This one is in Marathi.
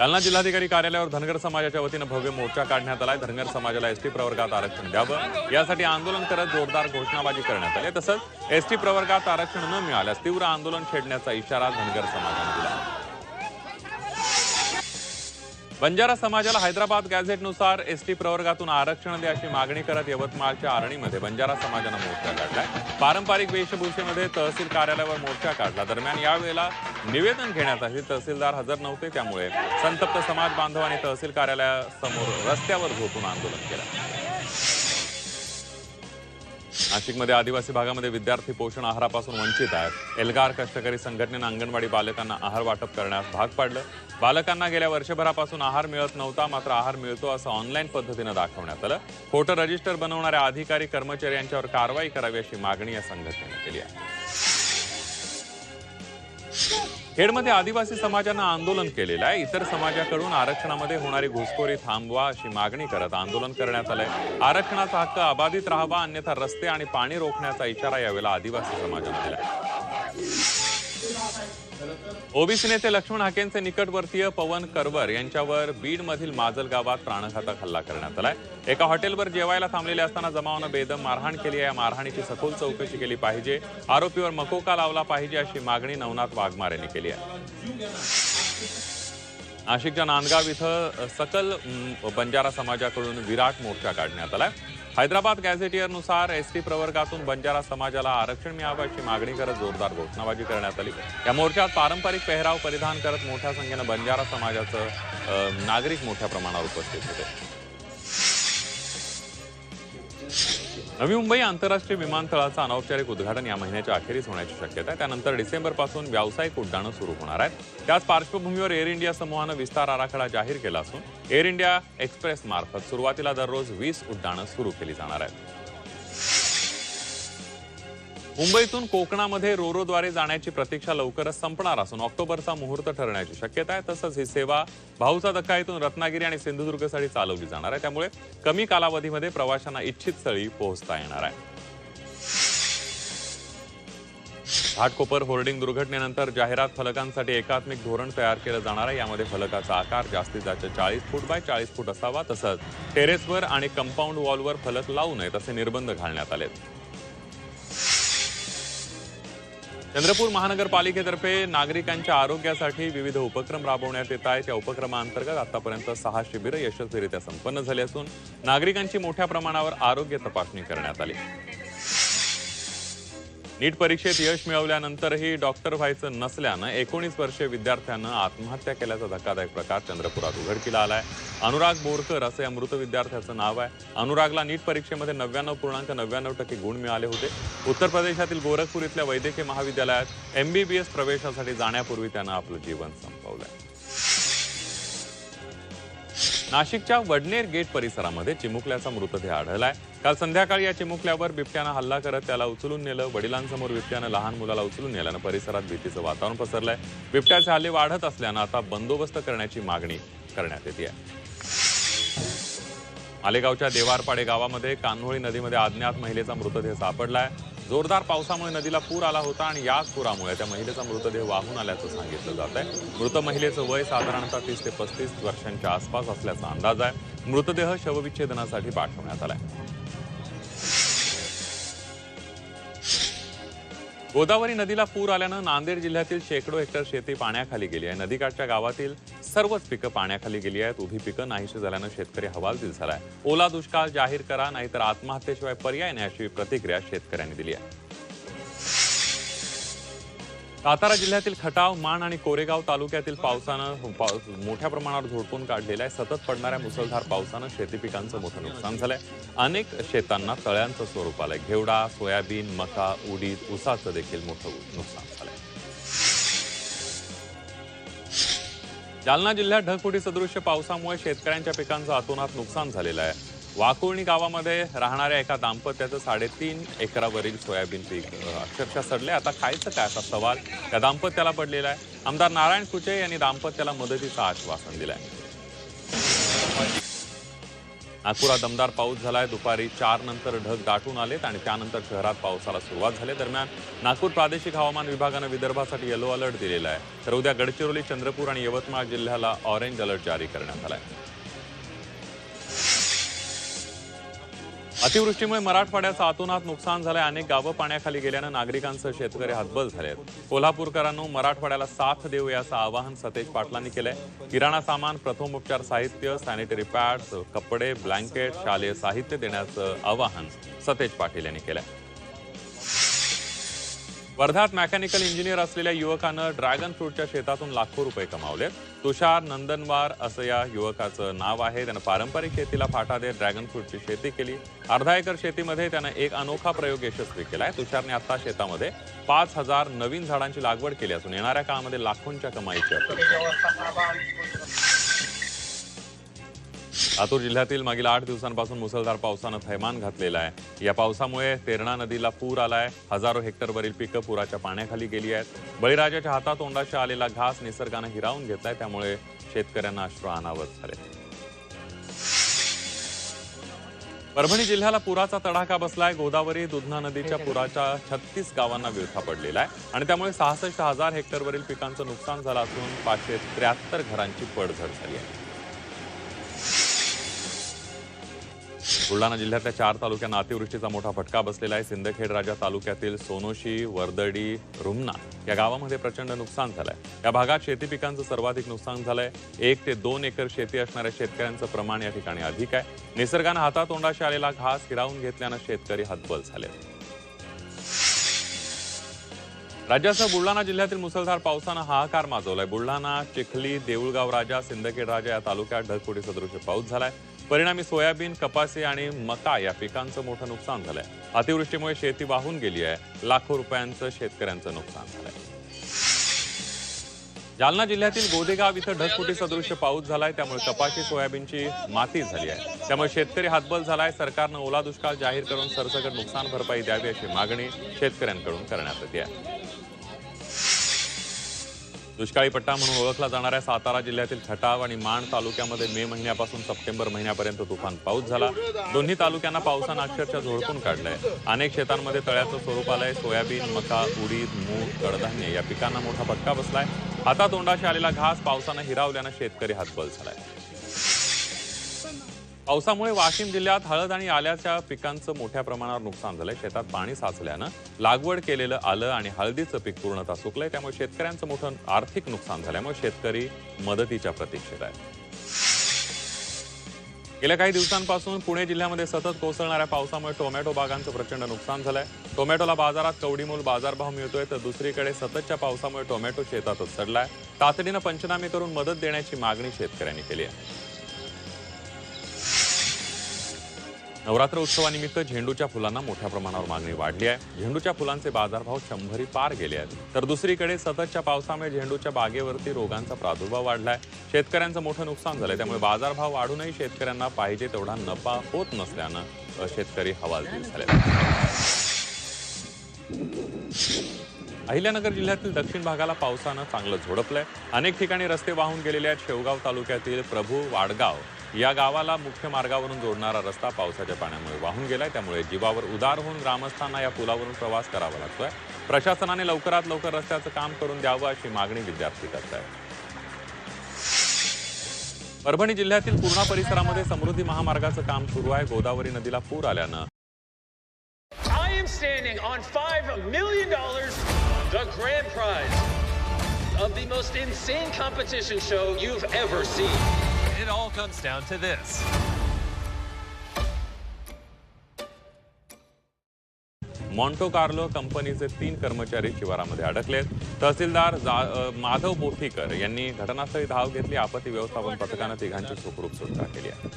जालना जिल्हाधिकारी कार्यालयावर धनगर समाजाच्या वतीनं भव्य मोर्चा काढण्यात आलाय। धनगर समाजाला एसटी प्रवर्गात आरक्षण द्यावं यासाठी आंदोलन करत जोरदार घोषणाबाजी करण्यात आली। तसंच एसटी प्रवर्गात आरक्षण न मिळाल्यास तीव्र आंदोलन छेडण्याचा इशारा धनगर समाजाने दिला। बंजारा समाजाला हैदराबाद गॅझेटनुसार एसटी प्रवर्गातून आरक्षण द्या अशी मागणी करत यवतमाळच्या आरणीमध्ये बंजारा समाजाने मोर्चा काढलाय। पारंपरिक वेशभूषेमध्ये तहसील कार्यालयावर मोर्चा काढला। दरम्यान यावेळेला निवेदन घेण्यासाठी तहसीलदार हजर नव्हते, त्यामुळे संतप्त समाज बांधवांनी तहसील कार्यालयासमोर रस्त्यावर झोपून आंदोलन केलं। नाशिकमध्ये आदिवासी भागामध्ये विद्यार्थी पोषण आहारापासून वंचित आहेत। एल्गार कष्टकरी संघटनेने अंगणवाडी बालकांना आहार वाटप करण्यास भाग पाडलं। बालकांना गेल्या वर्षभरापासून आहार मिळत नव्हता, मात्र आहार मिळतो असं ऑनलाईन पद्धतीने दाखवण्यात आलं। खोटं रजिस्टर बनवणाऱ्या अधिकारी कर्मचारी यांच्यावर कारवाई करावी अशी मागणी या संघटनेने केली आहे। खेडमध्ये आदिवासी समाजानं आंदोलन केलेलं आहे। इतर समाजाकडून आरक्षणामध्ये होणारी घुसखोरी थांबवा अशी मागणी करत आंदोलन करण्यात आलंय। आरक्षणाचा हक्क अबाधित राहावा, अन्यथा रस्ते आणि पाणी रोखण्याचा इशारा यावेळेला आदिवासी समाजाने दिलाय। ओबीसी नेते लक्ष्मण हाकेंचे निकटवर्तीय पवन करवर यांच्यावर बीडमधील माजल गावात प्राणघातक हल्ला करण्यात आलाय। एका हॉटेलवर जेवायला थांबलेले असताना जमावानं बेदम मारहाण केली आहे। या मारहाणीची सखोल चौकशी केली पाहिजे, आरोपीवर मकोका लावला पाहिजे अशी मागणी नवनाथ वाघमारे यांनी केली आहे। नाशिकच्या नांदगाव इथं सकल बंजारा समाजाकडून विराट मोर्चा काढण्यात आलाय। हैदराबाद गॅझेटियरनुसार एसटी प्रवर्गातून बंजारा समाजाला आरक्षण मिळावं अशी मागणी करत जोरदार घोषणाबाजी करण्यात आली। या मोर्चात पारंपरिक पेहराव परिधान करत मोठ्या संख्येनं बंजारा समाजाचं नागरिक मोठ्या प्रमाणावर उपस्थित होते। नवी मुंबई आंतरराष्ट्रीय विमानतळाचं अनौपचारिक उद्घाटन या महिन्याच्या अखेरीस होण्याची शक्यता आहे। त्यानंतर डिसेंबरपासून व्यावसायिक उड्डाणं सुरू होणार आहेत। त्याच पार्श्वभूमीवर एअर इंडिया समूहानं विस्तार आराखडा जाहीर केला असून एअर इंडिया एक्सप्रेस मार्फत सुरुवातीला दररोज 20 उड्डाणं सुरू केली जाणार आहेत। मुंबईतून कोकणामध्ये रोरोद्वारे जाण्याची प्रतीक्षा लवकरच संपणार असून ऑक्टोबरचा मुहूर्त ठरण्याची शक्यता आहे। तसंच ही सेवा भाऊचा धक्का इथून रत्नागिरी आणि सिंधुदुर्गसाठी चालवली जाणार आहे, त्यामुळे कमी कालावधीमध्ये प्रवाशांना इच्छित स्थळी पोहोचता येणार आहे। घाटकोपर होर्डिंग दुर्घटनेनंतर जाहिरात फलकांसाठी एकात्मिक धोरण तयार केलं जाणार आहे। यामध्ये फलकाचा आकार जास्तीत जास्त 40 फूट बाय 40 फूट असावा। तसंच टेरेसवर आणि कंपाऊंड वॉलवर फलक लावू नयेत असे निर्बंध घालण्यात आले। चंद्रपूर महानगरपालिकेतर्फे नागरिकांच्या आरोग्यासाठी विविध उपक्रम राबवण्यात येत आहेत। या उपक्रमांतर्गत आतापर्यंत 6 शिबिरं यशस्वीरित्या संपन्न झाली असून नागरिकांची मोठ्या प्रमाणावर आरोग्य तपासणी करण्यात आली। नीट परीक्षेत यश मिळवल्यानंतरही डॉक्टर व्हायचं नसल्यानं 19 वर्षीय विद्यार्थ्यानं आत्महत्या केल्याचा धक्कादायक प्रकार चंद्रपुरात उघडकीला आलाय। अनुराग बोरकर असं या मृत विद्यार्थ्याचं नाव आहे। अनुरागला नीट परीक्षेमध्ये 99.99% गुण मिळाले होते। उत्तर प्रदेशातील गोरखपूर इथल्या वैद्यकीय महाविद्यालयात MBBS प्रवेशासाठी जाण्यापूर्वी त्यानं आपलं जीवन संपवलंय। नाशिकच्या वडनेर गेट परिसरामध्ये चिमुकल्याचा मृतदेह आढळलाय। काल संध्याकाळी या चिमुकल्यावर बिबट्यानं हल्ला करत त्याला उचलून नेलं। वडिलांसमोर बिबट्यानं लहान मुलाला उचलून नेल्यानं परिसरात भीतीचं वातावरण पसरलंय। बिबट्याचे हल्ले वाढत असल्यानं आता बंदोबस्त करण्याची मागणी करण्यात येते आहे। मालेगावच्या देवारपाडे गावामध्ये कान्होळी नदीमध्ये अज्ञात महिलेचा मृतदेह सापडलाय। जोरदार पावसामुळे नदीला पूर आला होता आणि याच पुरामुळे त्या महिलेचा मृतदेह वाहून आल्याचं सांगितलं जात आहे। मृत महिलेचं वय साधारणतः 30 ते 35 वर्षांच्या आसपास असल्याचा अंदाज आहे। मृतदेह शवविच्छेदनासाठी पाठवण्यात आलाय। गोदावरी नदीला पूर आल्यानं नांदेड जिल्ह्यातील शेकडो हेक्टर शेती पाण्याखाली गेली आहे। नदीकाठच्या गावातील सर्वच पिकं पाण्याखाली गेली आहेत। उभी पिकं नाहीशी झाल्यानं शेतकरी हवालदिल झालाय। ओला दुष्काळ जाहीर करा, नाहीतर आत्महत्येशिवाय पर्याय नाही अशी प्रतिक्रिया शेतकऱ्यांनी दिली आहे। सातारा जिल्ह्यातील खटाव, माण आणि कोरेगाव तालुक्यातील पावसानं मोठ्या प्रमाणावर झोडपून काढलेला आहे। सतत पडणाऱ्या मुसळधार पावसानं शेती पिकांचं मोठं नुकसान झालंय। अनेक शेतांना तळ्यांचं स्वरूप आलंय। घेवडा, सोयाबीन, मका, उडीद, ऊसाचं देखील मोठं नुकसान झालंय। जालना जिल्ह्यात ढगफुटी सदृश्य पावसामुळे शेतकऱ्यांच्या पिकांचं अतोनात नुकसान झालेलं आहे। वाकुळणी गावामध्ये राहणाऱ्या एका दाम्पत्याचं 3.5 एकरावरील सोयाबीन पीक अक्षरशः सडले। आता खायचं काय असा सवाल त्या दाम्पत्याला पडलेला आहे। आमदार नारायण कुचे यांनी दाम्पत्याला मदतीचं आश्वासन दिलंय। नागपुरात दमदार पाऊस झालाय। दुपारी 4 नंतर ढग दाटून आलेत आणि त्यानंतर शहरात पावसाला सुरुवात झाली। दरम्यान नागपूर प्रादेशिक हवामान विभागानं विदर्भासाठी येलो अलर्ट दिलेला आहे, तर उद्या गडचिरोली, चंद्रपूर आणि यवतमाळ जिल्ह्याला ऑरेंज अलर्ट जारी करण्यात आलाय। अतिवृष्टीमुळे मराठवाड्याचं अतोनात नुकसान झालंय। अनेक गावं पाण्याखाली गेल्यानं नागरिकांसह शेतकरी हतबल झालेत। कोल्हापूरकरांनो, मराठवाड्याला साथ देऊ याचं आवाहन सतेज पाटलांनी केलंय। किराणा सामान, प्रथमोपचार साहित्य, सॅनिटरी पॅड्स, कपडे, ब्लँकेट, शालेय साहित्य देण्याचं आवाहन सतेज पाटील यांनी केलंय। वर्ध्यात मेकॅनिकल इंजिनियर असलेल्या युवकानं ड्रॅगन फ्रूटच्या शेतातून लाखो रुपये कमावलेत। तुषार नंदनवार असं या युवकाचं नाव आहे। त्यानं पारंपरिक शेतीला फाटा देत ड्रॅगन फ्रूटची शेती केली। अर्धा एकर शेतीमध्ये त्यानं एक अनोखा प्रयोग यशस्वी केलाय। तुषारने आता शेतामध्ये 5000 नवीन झाडांची लागवड केली असून येणाऱ्या काळामध्ये लाखोंच्या कमाईची अपेक्षा। लातूर जिल्ह्यातील मागील 8 दिवसांपासून मुसळधार पावसानं थैमान घातलेलं आहे। या पावसामुळे तेरणा नदीला पूर आलाय। हजारो हेक्टरवरील पिकं पुराच्या पाण्याखाली गेली आहेत। बळीराजाच्या हातातोंडाशी आलेला घास निसर्गानं हिरावून घेतलाय, त्यामुळे शेतकऱ्यांना अश्रू अनावत झाले। परभणी जिल्ह्याला पुराचा तडाखा बसलाय। गोदावरी, दुधना नदीच्या पुराच्या 36 गावांना विळखा पडलेला आहे आणि त्यामुळे 66,000 हेक्टरवरील पिकांचं नुकसान झालं असून 573 घरांची पडझड झाली आहे। बुलढाणा जिल्ह्यातल्या 4 तालुक्यांना अतिवृष्टीचा मोठा फटका बसलेला आहे। सिंदखेडराजा तालुक्यातील सोनोशी, वर्दडी, रुमना या गावामध्ये प्रचंड नुकसान झालंय। या भागात शेती पिकांचं सर्वाधिक नुकसान झालंय। 1 ते 2 एकर शेती असणाऱ्या शेतकऱ्यांचं प्रमाण या ठिकाणी अधिक आहे। निसर्गानं हातातोंडाशी आलेला घास हिरावून घेतल्यानं शेतकरी हतबल झाले। राज्यासह बुलढाणा जिल्ह्यातील मुसळधार पावसानं हाहाकार माजवलाय। बुलढाणा, चिखली, देऊळगाव राजा, सिंदखेड राजा या तालुक्यात ढगफुटी सदृश पाऊस झालाय। परिणामी सोयाबीन, कपासी आणि मका या पिकांचं मोठं नुकसान झालंय। अतिवृष्टीमुळे शेती वाहून गेली आहे। लाखो रुपयांचं शेतकऱ्यांचं नुकसान झालंय। जालना जिल्ह्यातील गोदेगाव इथं ढगफुटी सदृश पाऊस झालाय, त्यामुळे कपाशी, सोयाबीनची माती झाली आहे। त्यामुळे शेतकरी हतबल झालाय। सरकारनं ओला दुष्काळ जाहीर करून सरसकट नुकसान भरपाई द्यावी अशी मागणी शेतकऱ्यांकडून करण्यात येते आहे। दुष्काळी पट्टा म्हणून ओळखला जाणाऱ्या सातारा जिल्ह्यातील खटाव आणि माण तालुक्यामध्ये मे महिन्यापासून सप्टेंबर महिन्यापर्यंत तुफान पाऊस झाला। दोन्ही तालुक्यांना पावसानं अक्षरशः झोडपून काढलंय। अनेक शेतांमध्ये तळ्याचं स्वरूप आलंय। सोयाबीन, मका, उडीद, मूग, कडधान्य या पिकांना मोठा फटका बसलाय। हातातोंडाशी आलेला घास पावसानं हिरावल्यानं शेतकरी हतबल झालाय। पावसामुळे वाशिम जिल्ह्यात हळद आणि आल्याच्या पिकांचं मोठ्या प्रमाणावर नुकसान झालंय। शेतात पाणी साचल्यानं लागवड केलेलं आलं आणि हळदीचं पीक पूर्णतः सुकलंय, त्यामुळे शेतकऱ्यांचं मोठं आर्थिक नुकसान झाल्यामुळे शेतकरी मदतीच्या प्रतीक्षेत आहे। गेल्या काही दिवसांपासून पुणे जिल्ह्यामध्ये सतत कोसळणाऱ्या पावसामुळे टोमॅटो बागांचं प्रचंड नुकसान झालंय। टोमॅटोला बाजारात कवडीमोल बाजारभाव मिळतोय, तर दुसरीकडे सततच्या पावसामुळे टोमॅटो शेतातच सडलाय। तातडीनं पंचनामे करून मदत देण्याची मागणी शेतकऱ्यांनी केली आहे। नवरात्र उत्सवानिमित्त झेंडूच्या फुलांना मोठ्या प्रमाणावर मागणी वाढली आहे। झेंडूच्या फुलांचे बाजारभाव 100 पार गेले आहेत, तर दुसरीकडे सततच्या पावसामुळे झेंडूच्या बागेवरती रोगांचा प्रादुर्भाव वाढलाय। शेतकऱ्यांचं मोठं नुकसान झालंय, त्यामुळे बाजारभाव वाढूनही शेतकऱ्यांना पाहिजे तेवढा नफा होत नसल्यानं शेतकरी हवालदिल झाले। अहिल्यानगर जिल्ह्यातील दक्षिण भागाला पावसानं चांगलं झोडपलंय। अनेक ठिकाणी रस्ते वाहून गेलेले आहेत। शेवगाव तालुक्यातील प्रभू वाडगाव या गावाला मुख्य मार्गावरून जोडणारा रस्ता पावसाच्या पाण्यामुळे वाहून गेलाय, त्यामुळे जीवावर उदार होऊन ग्रामस्थांना या पुलावरून प्रवास करावा लागतोय। प्रशासनाने लवकरात लवकर रस्त्याचं काम करून द्यावं अशी मागणी विद्यार्थी करत आहेत। परभणी जिल्ह्यातील पूर्णा परिसरामध्ये समृद्धी महामार्गाचं काम सुरू आहे। गोदावरी नदीला पूर आल्यानं I am standing on $5 million, the grand prize of the most insane competition show you've ever seen. It all comes down to this. मॉन्टो Carlo कंपनीचे 3 कर्मचारी शिवारामध्ये अडकलेत। तहसीलदार माधव बोथीकर यांनी घटनास्थळी धाव घेतली। आपत्ती व्यवस्थापन पथकानं तिघांची सुखरूप सुटका केली आहे।